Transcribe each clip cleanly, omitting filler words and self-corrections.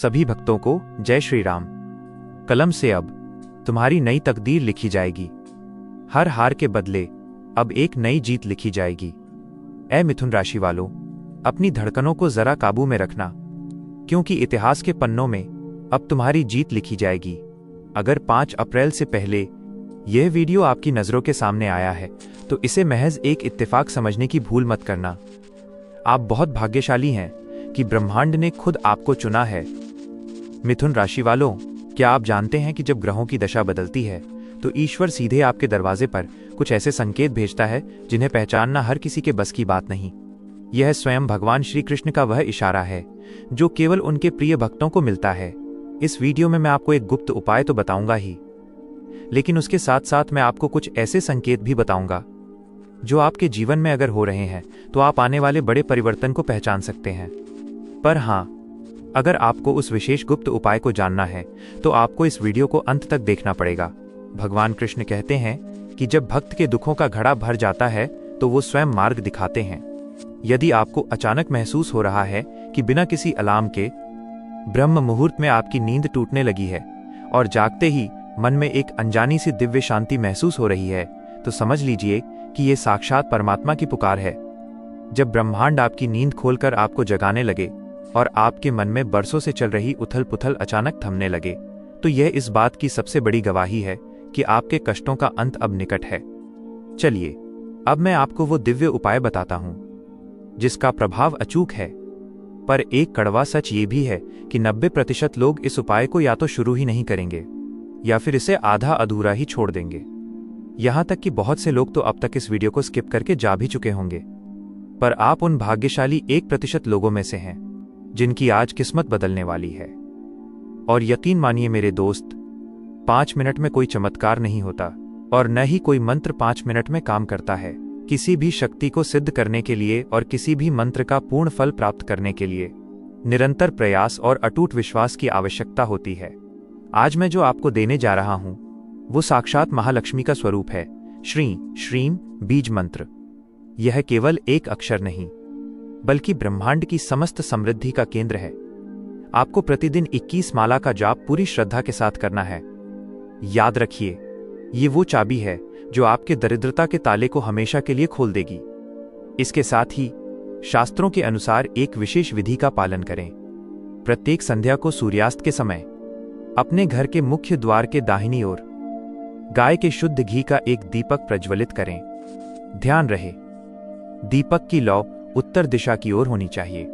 सभी भक्तों को जय श्री राम। कलम से अब तुम्हारी नई तकदीर लिखी जाएगी। हर हार के बदले अब एक नई जीत लिखी जाएगी। ऐ मिथुन राशि वालों, अपनी धड़कनों को जरा काबू में रखना, क्योंकि इतिहास के पन्नों में अब तुम्हारी जीत लिखी जाएगी। अगर 5 अप्रैल से पहले यह वीडियो आपकी नज़रों के सामने आया है तो इसे महज एक इत्तेफाक समझने की भूल मत करना। आप बहुत भाग्यशाली हैं कि ब्रह्मांड ने खुद आपको चुना है। मिथुन राशि वालों, क्या आप जानते हैं कि जब ग्रहों की दशा बदलती है तो ईश्वर सीधे आपके दरवाजे पर कुछ ऐसे संकेत भेजता है जिन्हें पहचानना हर किसी के बस की बात नहीं। यह स्वयं भगवान श्री कृष्ण का वह इशारा है जो केवल उनके प्रिय भक्तों को मिलता है। इस वीडियो में मैं आपको एक गुप्त उपाय तो बताऊंगा ही, लेकिन उसके साथ साथ मैं आपको कुछ ऐसे संकेत भी बताऊंगा जो आपके जीवन में अगर हो रहे हैं तो आप आने वाले बड़े परिवर्तन को पहचान सकते हैं। पर हाँ, अगर आपको उस विशेष गुप्त उपाय को जानना है तो आपको इस वीडियो को अंत तक देखना पड़ेगा। भगवान कृष्ण कहते हैं कि जब भक्त के दुखों का घड़ा भर जाता है तो वो स्वयं मार्ग दिखाते हैं। यदि आपको अचानक महसूस हो रहा है कि बिना किसी अलार्म के ब्रह्म मुहूर्त में आपकी नींद टूटने लगी है और जागते ही मन में एक अनजानी सी दिव्य शांति महसूस हो रही है, तो समझ लीजिए कि ये साक्षात परमात्मा की पुकार है। जब ब्रह्मांड आपकी नींद खोलकर आपको जगाने लगे और आपके मन में बरसों से चल रही उथल पुथल अचानक थमने लगे, तो यह इस बात की सबसे बड़ी गवाही है कि आपके कष्टों का अंत अब निकट है। चलिए, अब मैं आपको वो दिव्य उपाय बताता हूं जिसका प्रभाव अचूक है। पर एक कड़वा सच ये भी है कि 90% लोग इस उपाय को या तो शुरू ही नहीं करेंगे या फिर इसे आधा अधूरा ही छोड़ देंगे। यहां तक कि बहुत से लोग तो अब तक इस वीडियो को स्किप करके जा भी चुके होंगे। पर आप उन भाग्यशाली 1% लोगों में से हैं जिनकी आज किस्मत बदलने वाली है। और यकीन मानिए मेरे दोस्त, 5 मिनट में कोई चमत्कार नहीं होता और न ही कोई मंत्र 5 मिनट में काम करता है। किसी भी शक्ति को सिद्ध करने के लिए और किसी भी मंत्र का पूर्ण फल प्राप्त करने के लिए निरंतर प्रयास और अटूट विश्वास की आवश्यकता होती है। आज मैं जो आपको देने जा रहा हूं वो साक्षात महालक्ष्मी का स्वरूप है, श्री श्रीम बीज मंत्र। यह केवल एक अक्षर नहीं बल्कि ब्रह्मांड की समस्त समृद्धि का केंद्र है। आपको प्रतिदिन 21 माला का जाप पूरी श्रद्धा के साथ करना है। याद रखिए, ये वो चाबी है जो आपके दरिद्रता के ताले को हमेशा के लिए खोल देगी। इसके साथ ही शास्त्रों के अनुसार एक विशेष विधि का पालन करें। प्रत्येक संध्या को सूर्यास्त के समय अपने घर के मुख्य द्वार के दाहिनी ओर गाय के शुद्ध घी का एक दीपक प्रज्वलित करें। ध्यान रहे, दीपक की लौ उत्तर दिशा की ओर होनी चाहिए।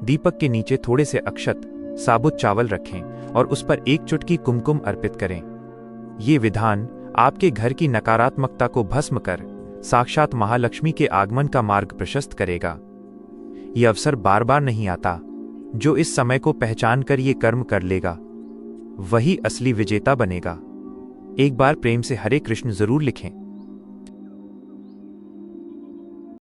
दीपक के नीचे थोड़े से अक्षत साबुत चावल रखें और उस पर एक चुटकी कुमकुम अर्पित करें। ये विधान आपके घर की नकारात्मकता को भस्म कर साक्षात महालक्ष्मी के आगमन का मार्ग प्रशस्त करेगा। ये अवसर बार बार नहीं आता। जो इस समय को पहचान कर ये कर्म कर लेगा वही असली विजेता बनेगा। एक बार प्रेम से हरे कृष्ण जरूर लिखें।